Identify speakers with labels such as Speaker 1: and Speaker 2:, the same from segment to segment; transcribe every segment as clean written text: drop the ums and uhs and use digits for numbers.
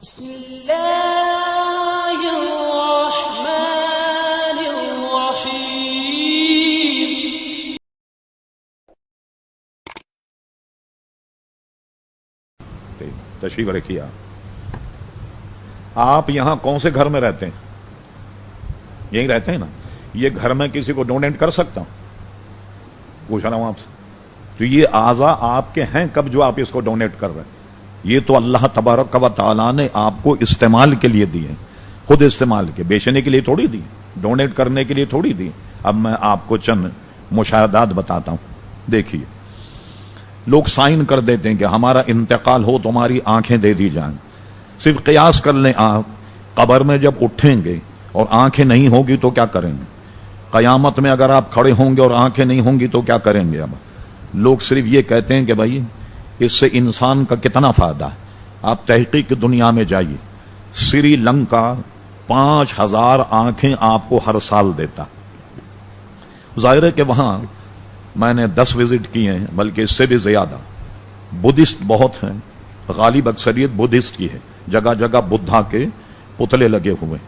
Speaker 1: بسم اللہ الرحمن الرحیم۔
Speaker 2: تشریف رکھیے۔ آپ یہاں کون سے گھر میں رہتے ہیں؟ یہیں رہتے ہیں نا؟ یہ گھر میں کسی کو ڈونیٹ کر سکتا ہوں؟ پوچھ رہا ہوں آپ سے۔ تو یہ اعضاء آپ کے ہیں کب جو آپ اس کو ڈونیٹ کر رہے ہیں؟ یہ تو اللہ تبارک و تعالیٰ نے آپ کو استعمال کے لیے دیے، خود استعمال کے، بیچنے کے لیے تھوڑی دی، ڈونیٹ کرنے کے لیے تھوڑی دی۔ اب میں آپ کو چند مشاہدات بتاتا ہوں، دیکھیے۔ لوگ سائن کر دیتے ہیں کہ ہمارا انتقال ہو تو ہماری آنکھیں دے دی جائیں۔ صرف قیاس کر لیں، آپ قبر میں جب اٹھیں گے اور آنکھیں نہیں ہوگی تو کیا کریں گے؟ قیامت میں اگر آپ کھڑے ہوں گے اور آنکھیں نہیں ہوں گی تو کیا کریں گے؟ اب لوگ صرف یہ کہتے ہیں کہ بھائی اس سے انسان کا کتنا فائدہ ہے۔ آپ تحقیق کی دنیا میں جائیے، سری لنکا 5000 آنکھیں آپ کو ہر سال دیتا۔ ظاہر ہے کہ وہاں میں نے 10 وزٹ کیے ہیں، بلکہ اس سے بھی زیادہ۔ بدھسٹ بہت ہیں، غالب اکثریت بدھسٹ کی ہے، جگہ جگہ بدھا کے پتلے لگے ہوئے،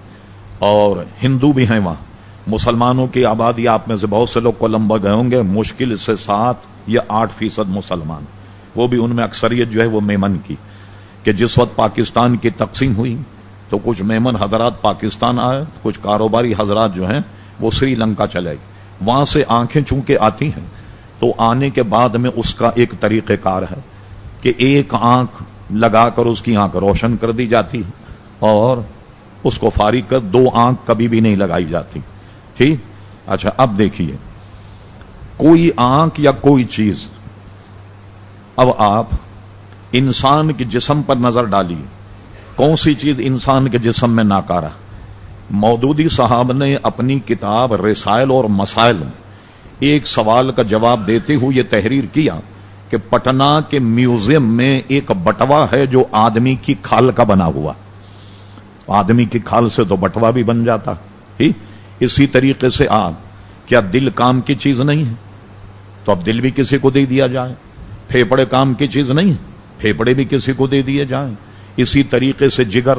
Speaker 2: اور ہندو بھی ہیں وہاں۔ مسلمانوں کی آبادی آپ میں سے بہت سے لوگ کولمبو گئے ہوں گے، مشکل سے 7 یا 8% مسلمان، وہ بھی ان میں اکثریت جو ہے وہ میمن کی، کہ جس وقت پاکستان کی تقسیم ہوئی تو کچھ میمن حضرات پاکستان آئے، کچھ کاروباری حضرات جو ہیں وہ سری لنکا چلے گئے۔ وہاں سے آنکھیں چونکہ آتی ہیں تو آنے کے بعد میں اس کا ایک طریقہ کار ہے کہ ایک آنکھ لگا کر اس کی آنکھ روشن کر دی جاتی ہے، اور اس کو فارغ کر 2 آنکھ کبھی بھی نہیں لگائی جاتی۔ ٹھیک؟ اچھا، اب دیکھیے، کوئی آنکھ یا کوئی چیز، اب آپ انسان کے جسم پر نظر ڈالیے، کون سی چیز انسان کے جسم میں ناکارہ؟ مودودی صاحب نے اپنی کتاب رسائل اور مسائل میں ایک سوال کا جواب دیتے ہوئے یہ تحریر کیا کہ پٹنہ کے میوزیم میں ایک بٹوا ہے جو آدمی کی کھال کا بنا ہوا۔ آدمی کی کھال سے تو بٹوا بھی بن جاتا۔ اسی طریقے سے آپ، کیا دل کام کی چیز نہیں ہے؟ تو اب دل بھی کسی کو دے دیا جائے۔ پھیپڑے کام کی چیز نہیں ہے، پھیپڑے بھی کسی کو دے دیے جائیں۔ اسی طریقے سے جگر،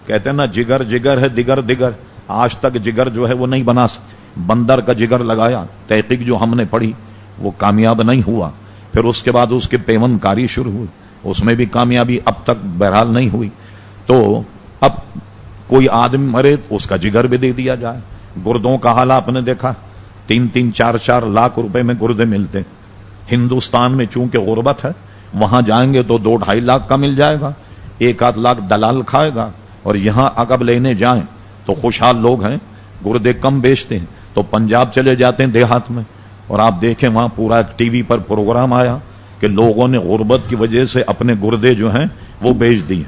Speaker 2: کہتے ہیں نا جگر جگر ہے دیگر دیگر، آج تک جگر جو ہے وہ نہیں بنا سکتے۔ بندر کا جگر لگایا، تحقیق جو ہم نے پڑھی وہ کامیاب نہیں ہوا، پھر اس کے بعد اس کی پیوند کاری شروع ہوئی، اس میں بھی کامیابی اب تک بہرحال نہیں ہوئی۔ تو اب کوئی آدمی مرے تو اس کا جگر بھی دے دیا جائے۔ گردوں کا حال آپ نے دیکھا، 3-3 4-4 لاکھ روپے میں گردے ملتے۔ ہندوستان میں چونکہ غربت ہے، وہاں جائیں گے تو 2-2.5 لاکھ کا مل جائے گا، 1-8 لاکھ دلال کھائے گا، اور یہاں اگر لینے جائیں تو خوشحال لوگ ہیں، گردے کم بیچتے ہیں، تو پنجاب چلے جاتے ہیں دیہات میں، اور آپ دیکھیں وہاں پورا ایک ٹی وی پر پروگرام آیا کہ لوگوں نے غربت کی وجہ سے اپنے گردے جو ہیں وہ بیچ دیے۔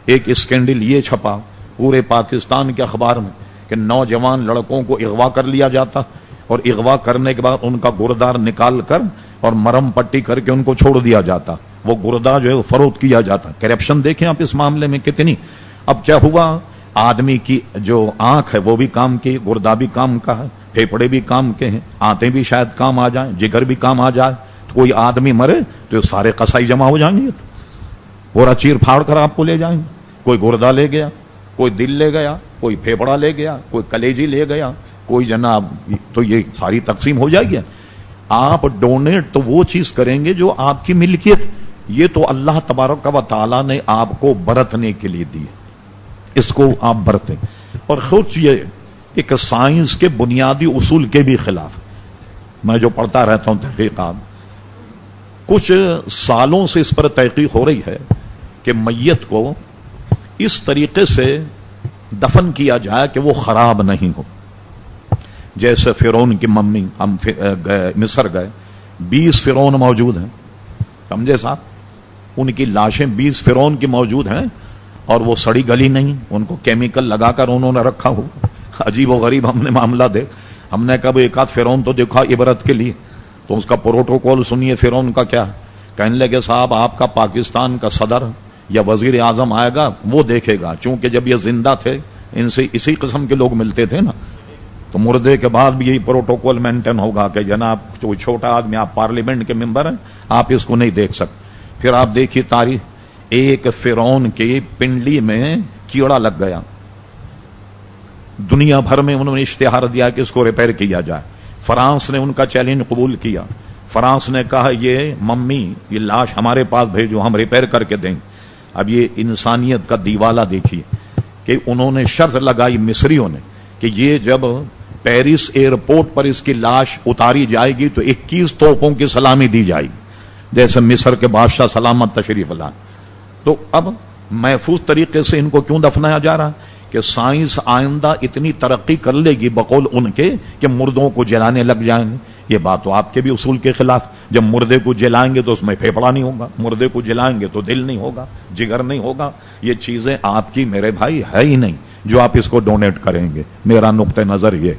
Speaker 2: ایک اسکینڈل یہ چھپا پورے پاکستان کے اخبار میں کہ نوجوان لڑکوں کو اغوا کر لیا جاتا، اور اغوا کرنے کے بعد ان کا گردار نکال کر اور مرم پٹی کر کے ان کو چھوڑ دیا جاتا، وہ گردہ جو ہے وہ فروخت کیا جاتا۔ کرپشن دیکھیں آپ اس معاملے میں کتنی۔ اب کیا ہوا، آدمی کی جو آنکھ ہے وہ بھی کام کی، گردہ بھی کام کا ہے، پھیپڑے بھی کام کے ہیں، آنتیں بھی شاید کام آ جائیں، جگر بھی کام آ جائے، تو کوئی آدمی مرے تو سارے قصائی جمع ہو جائیں گے، پورا چیر پھاڑ کر آپ کو لے جائیں گے۔ کوئی گردہ لے گیا، کوئی دل لے گیا، کوئی پھیپڑا لے گیا، کوئی کلیجی لے گیا، کوئی جناب، تو یہ ساری تقسیم ہو جائے گی۔ آپ ڈونیٹ تو وہ چیز کریں گے جو آپ کی ملکیت، یہ تو اللہ تبارک و تعالیٰ نے آپ کو برتنے کے لیے دی، اس کو آپ برتیں۔ اور خود یہ ایک سائنس کے بنیادی اصول کے بھی خلاف، میں جو پڑھتا رہتا ہوں تحقیقات، کچھ سالوں سے اس پر تحقیق ہو رہی ہے کہ میت کو اس طریقے سے دفن کیا جائے کہ وہ خراب نہیں ہو۔ جیسے فرعون کی ممی، ہم مصر گئے، 20 فرعون موجود ہیں، سمجھے صاحب، ان کی لاشیں 20 فرعون کی موجود ہیں، اور وہ سڑی گلی نہیں، ان کو کیمیکل لگا کر انہوں نے رکھا ہو۔ عجیب و غریب ہم نے معاملہ دیکھ، ہم نے کب ایک آدھ فرعون تو دیکھا عبرت کے لیے، تو اس کا پروٹوکول سنیے فرعون کا کیا، کہنے لگے صاحب آپ کا پاکستان کا صدر یا وزیر اعظم آئے گا وہ دیکھے گا، چونکہ جب یہ زندہ تھے ان سے اسی قسم کے لوگ ملتے تھے نا، تو مردے کے بعد بھی یہی پروٹوکول مینٹین ہوگا کہ جناب کوئی چھوٹا آدمی، آپ پارلیمنٹ کے ممبر ہیں، آپ اس کو نہیں دیکھ سکتے۔ پھر آپ دیکھیے تاریخ، ایک فرعون کے پنڈلی میں کیڑا لگ گیا، دنیا بھر میں انہوں نے اشتہار دیا کہ اس کو ریپیئر کیا جائے، فرانس نے ان کا چیلنج قبول کیا، فرانس نے کہا یہ ممی یہ لاش ہمارے پاس بھیجو ہم ریپیئر کر کے دیں۔ اب یہ انسانیت کا دیوالا دیکھیے کہ انہوں نے شرط لگائی مصریوں نے کہ یہ جب پیرس ایئرپورٹ پر اس کی لاش اتاری جائے گی تو 21 توپوں کی سلامی دی جائے گی، جیسے مصر کے بادشاہ سلامت تشریف لائے۔ تو اب محفوظ طریقے سے ان کو کیوں دفنایا جا رہا کہ سائنس آئندہ اتنی ترقی کر لے گی بقول ان کے کہ مردوں کو جلانے لگ جائیں گے۔ یہ بات تو آپ کے بھی اصول کے خلاف، جب مردے کو جلائیں گے تو اس میں پھیپھڑا نہیں ہوگا، مردے کو جلائیں گے تو دل نہیں ہوگا، جگر نہیں ہوگا، یہ چیزیں آپ کی میرے بھائی ہے ہی نہیں جو آپ اس کو ڈونیٹ کریں گے۔ میرا نقطہ نظر یہ